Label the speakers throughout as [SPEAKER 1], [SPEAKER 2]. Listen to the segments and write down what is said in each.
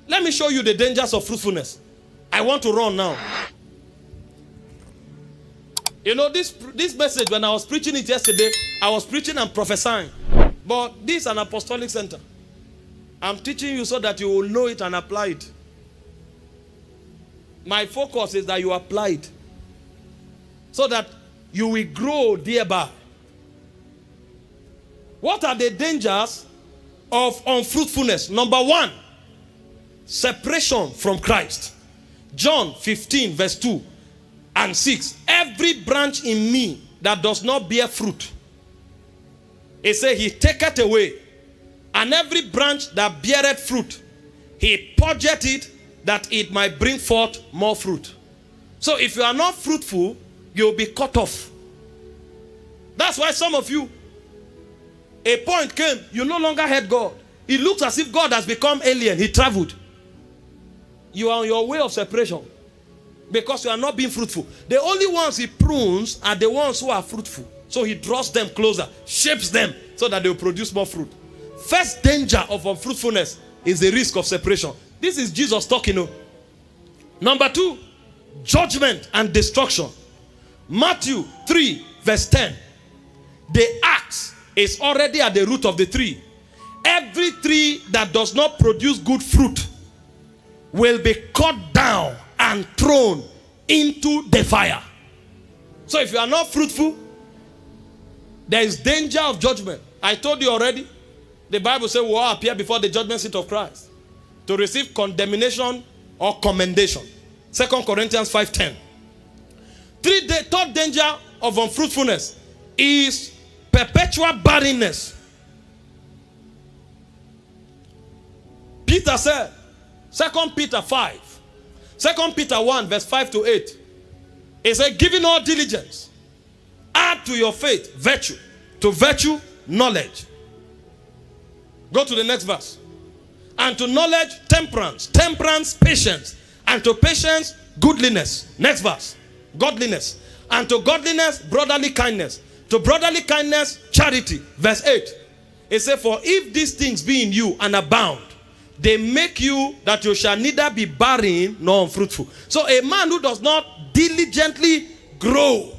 [SPEAKER 1] Let me show you the dangers of fruitfulness. I want to run now. You know, this message, when I was preaching it yesterday, I was preaching and prophesying. But this is an apostolic center. I'm teaching you so that you will know it and apply it. My focus is that you apply it, so that you will grow thereby. What are the dangers of unfruitfulness? Number one, separation from Christ. John 15 verse 2 and 6. Every branch in me that does not bear fruit, he said, he taketh away. And every branch that beareth fruit, he purgeth it, that it might bring forth more fruit. So if you are not fruitful, you'll be cut off. That's why some of you, a point came, you no longer had God. It looks as if God has become alien. He traveled. You are on your way of separation because you are not being fruitful. The only ones he prunes are the ones who are fruitful. So he draws them closer, shapes them so that they will produce more fruit. First danger of unfruitfulness is the risk of separation. This is Jesus talking. Number two, judgment and destruction. Matthew 3 verse 10. The axe is already at the root of the tree. Every tree that does not produce good fruit will be cut down and thrown into the fire. So if you are not fruitful, there is danger of judgment. I told you already. The Bible says we will appear before the judgment seat of Christ to receive condemnation or commendation. 2 Corinthians 5:10. Third danger of unfruitfulness is perpetual barrenness. Peter said, 2 Peter 5, 2 Peter 1 verse 5 to 8. He said, giving all diligence, add to your faith virtue, to virtue knowledge. Go to the next verse. And to knowledge temperance, temperance patience, and to patience goodliness. Next verse, godliness. And to godliness brotherly kindness, to brotherly kindness charity. Verse 8. It says, for if these things be in you and abound, they make you that you shall neither be barren nor unfruitful. So a man who does not diligently grow,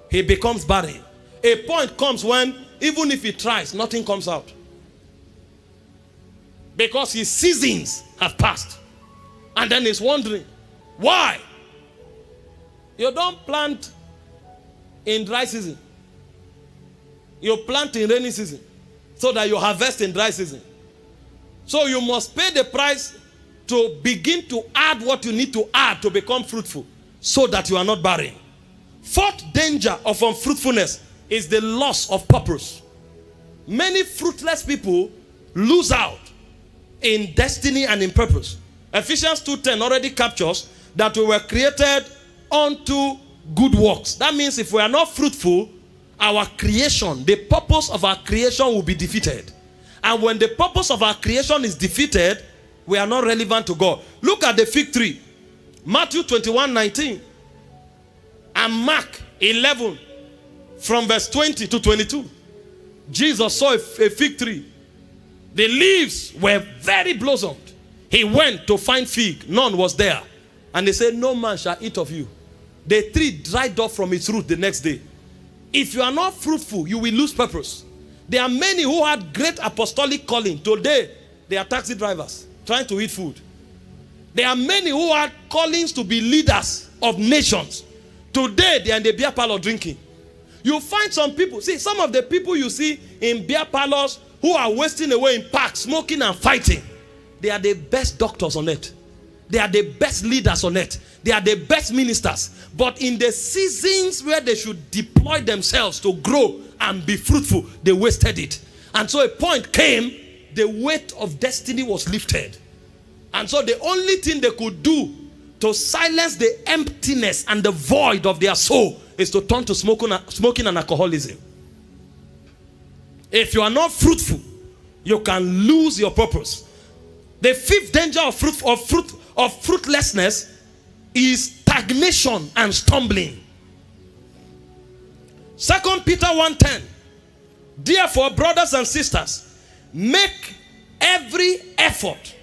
[SPEAKER 1] he becomes barren. A point comes when even if he tries, nothing comes out. Because his seasons have passed. And then he's wondering, why? You don't plant in dry season. You plant in rainy season so that you harvest in dry season. So you must pay the price to begin to add what you need to add to become fruitful so that you are not barren. Fourth danger of unfruitfulness is the loss of purpose. Many fruitless people lose out in destiny and in purpose. Ephesians 2:10 already captures that we were created unto good works. That means if we are not fruitful, our creation, the purpose of our creation will be defeated. And when the purpose of our creation is defeated, we are not relevant to God. Look at the fig tree. Matthew 21:19 and Mark 11 from verse 20 to 22. Jesus saw a fig tree. The leaves were very blossomed. He went to find fig. None was there. And they said, no man shall eat of you. The tree dried up from its root the next day. If you are not fruitful, you will lose purpose. There are many who had great apostolic calling. Today, they are taxi drivers trying to eat food. There are many who had callings to be leaders of nations. Today, they are in the beer parlor drinking. You find some people, see, some of the people you see in beer parlors who are wasting away in parks, smoking and fighting, they are the best doctors on earth. They are the best leaders on earth. They are the best ministers. But in the seasons where they should deploy themselves to grow and be fruitful, they wasted it. And so a point came, the weight of destiny was lifted. And so the only thing they could do to silence the emptiness and the void of their soul is to turn to smoking and alcoholism. If you are not fruitful, you can lose your purpose. The fifth danger of fruitlessness is stagnation and stumbling. 2 Peter 1:10. Therefore, brothers and sisters, make every effort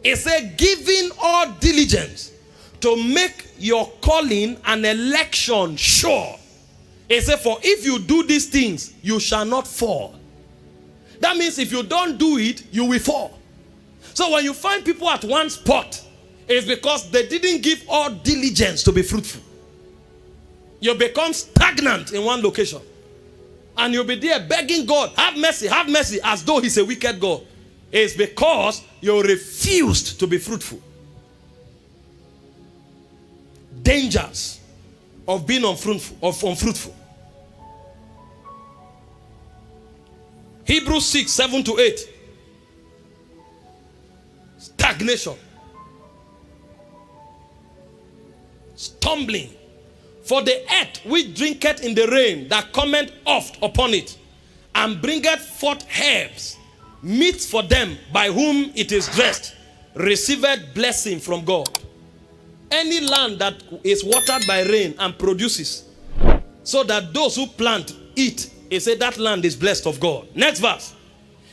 [SPEAKER 1] It said, giving all diligence to make your calling and election sure. It said, for if you do these things, you shall not fall. That means if you don't do it, you will fall. So when you find people at one spot, it's because they didn't give all diligence to be fruitful. You become stagnant in one location. And you'll be there begging God, have mercy, as though he's a wicked God. It's because you refused to be fruitful. Dangers of being unfruitful. Hebrews 6, 7 to 8. Stagnation. Stumbling. For the earth which drinketh in the rain that cometh oft upon it, and bringeth forth herbs, meat for them by whom it is dressed, receiveth blessing from God. Any land that is watered by rain and produces, so that those who plant eat, it said that land is blessed of God. Next verse.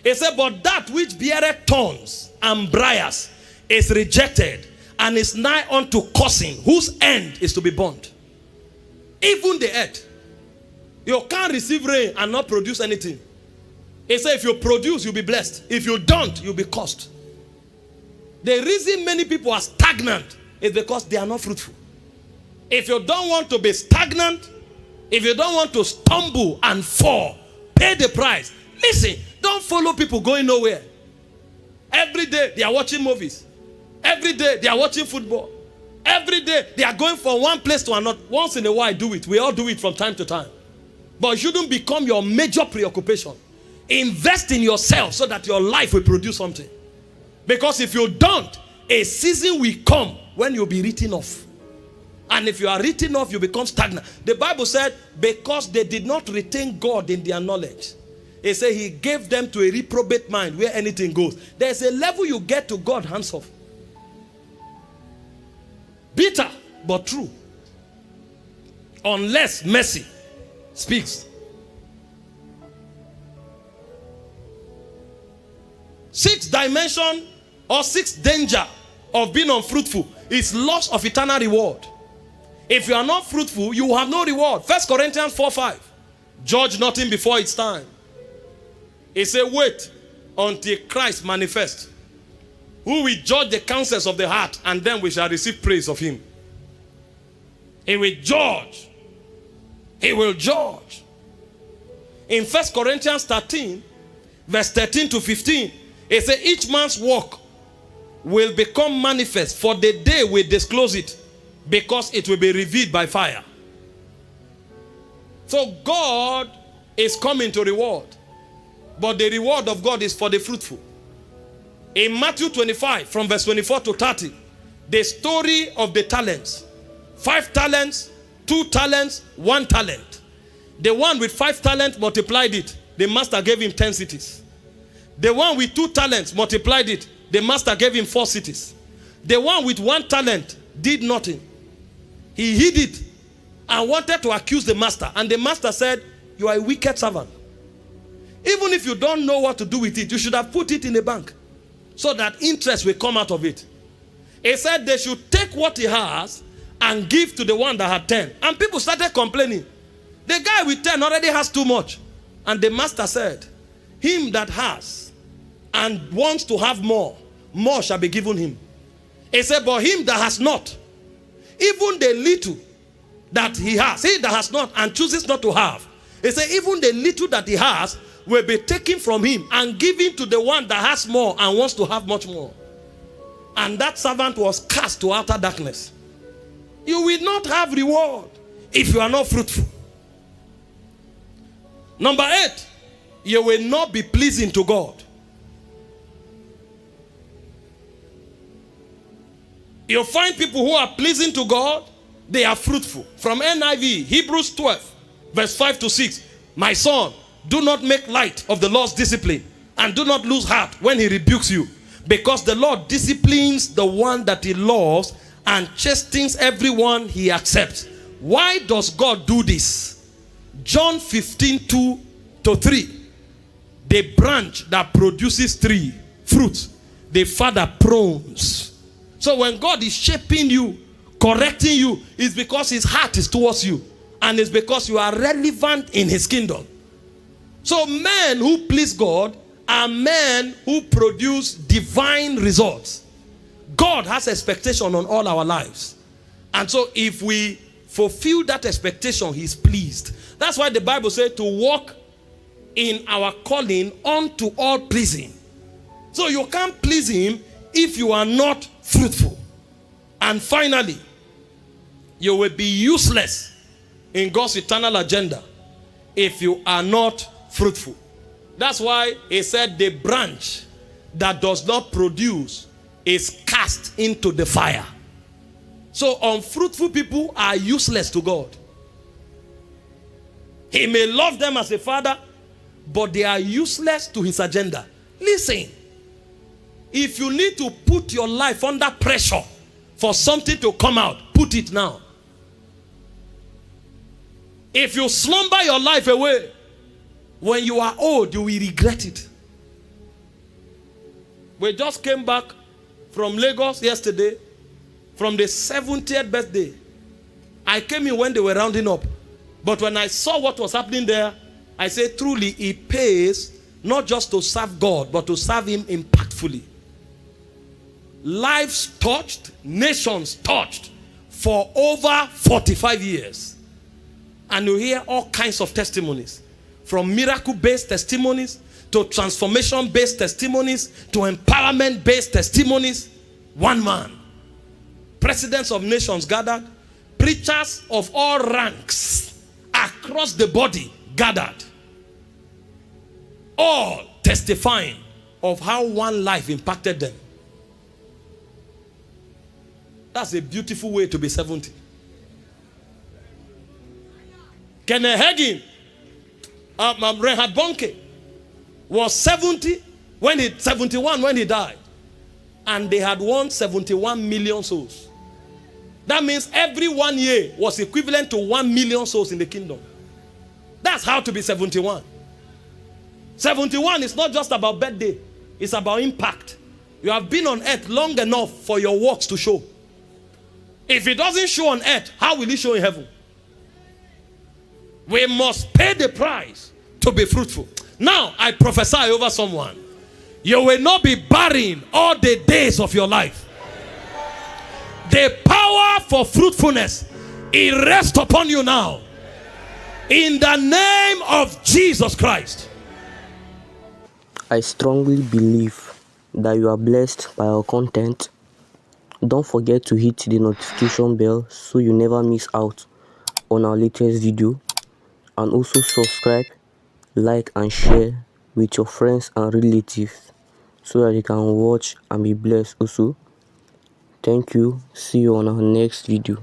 [SPEAKER 1] It said, but that which beareth thorns and briars is rejected, and is nigh unto cursing, whose end is to be burnt. Even the earth. You can't receive rain and not produce anything. It says if you produce, you'll be blessed. If you don't, you'll be cursed. The reason many people are stagnant is because they are not fruitful. If you don't want to be stagnant, if you don't want to stumble and fall, pay the price. Listen, don't follow people going nowhere. Every day they are watching movies. Every day they are watching football. Every day they are going from one place to another. Once in a while, do it. We all do it from time to time. But it shouldn't become your major preoccupation. Invest in yourself so that your life will produce something. Because if you don't, a season will come when you'll be written off. And if you are written off, you become stagnant. The Bible said, because they did not retain God in their knowledge. It said he gave them to a reprobate mind where anything goes. There's a level you get to God, hands off. Bitter, but true. Unless mercy speaks. Sixth dimension or sixth danger of being unfruitful is loss of eternal reward. If you are not fruitful, you will have no reward. 1 Corinthians 4:5. Judge nothing before its time. It says, wait until Christ manifests, who will judge the counsels of the heart, and then we shall receive praise of him. He will judge. He will judge. In 1 Corinthians 13, verse 13 to 15, it says, each man's work will become manifest, for the day will disclose it, because it will be revealed by fire. So God is coming to reward, but the reward of God is for the fruitful. In Matthew 25, from verse 24 to 30, the story of the talents. 5 talents, 2 talents, 1 talent. The one with 5 talents multiplied it. The master gave him 10 cities. The one with 2 talents multiplied it. The master gave him 4 cities. The one with 1 talent did nothing. He hid it and wanted to accuse the master. And the master said, you are a wicked servant. Even if you don't know what to do with it, you should have put it in the bank, so that interest will come out of it. He said they should take what he has and give to the one that had 10. And people started complaining. The guy with 10 already has too much. And the master said, him that has and wants to have more, more shall be given him. He said, but him that has not, even the little that he has, he that has not and chooses not to have, he said, even the little that he has will be taken from him and given to the one that has more and wants to have much more. And that servant was cast to outer darkness. You will not have reward if you are not fruitful. Number 8, you will not be pleasing to God. You find people who are pleasing to God, they are fruitful. From NIV, Hebrews 12, verse 5 to 6. My son, do not make light of the Lord's discipline, and do not lose heart when he rebukes you, because the Lord disciplines the one that he loves and chastens everyone he accepts. Why does God do this? John 15, 2 to 3. The branch that produces 3 fruits the Father prones. So when God is shaping you, correcting you, it's because his heart is towards you. And it's because you are relevant in his kingdom. So men who please God are men who produce divine results. God has expectation on all our lives. And so if we fulfill that expectation, he's pleased. That's why the Bible says to walk in our calling unto all pleasing. So you can't please him if you are not fruitful. And finally, you will be useless in God's eternal agenda if you are not fruitful. That's why he said the branch that does not produce is cast into the fire. So unfruitful people are useless to God. He may love them as a father, but they are useless to his agenda. Listen, if you need to put your life under pressure for something to come out, put it now. If you slumber your life away, when you are old, you will regret it. We just came back from Lagos yesterday, from the 70th birthday. I came in when they were rounding up. But when I saw what was happening there, I said, truly, it pays not just to serve God, but to serve him impactfully. Lives touched, nations touched for over 45 years. And you hear all kinds of testimonies. From miracle-based testimonies, to transformation-based testimonies, to empowerment-based testimonies. One man. Presidents of nations gathered. Preachers of all ranks across the body gathered. All testifying of how one life impacted them. That's a beautiful way to be 70. Kenneth Hagin, Reinhard Bonnke was 71 when he died. And they had won 71 million souls. That means every 1 year was equivalent to 1 million souls in the kingdom. That's how to be 71. 71 is not just about birthday. It's about impact. You have been on earth long enough for your works to show. If it doesn't show on earth, how will it show in heaven? We must pay the price to be fruitful. Now, I prophesy over someone. You will not be barren all the days of your life. The power for fruitfulness, it rests upon you now. In the name of Jesus Christ.
[SPEAKER 2] I strongly believe that you are blessed by our content. Don't forget to hit the notification bell so you never miss out on our latest video. And also subscribe, like and share with your friends and relatives so that they can watch and be blessed also. Thank you. See you on our next video.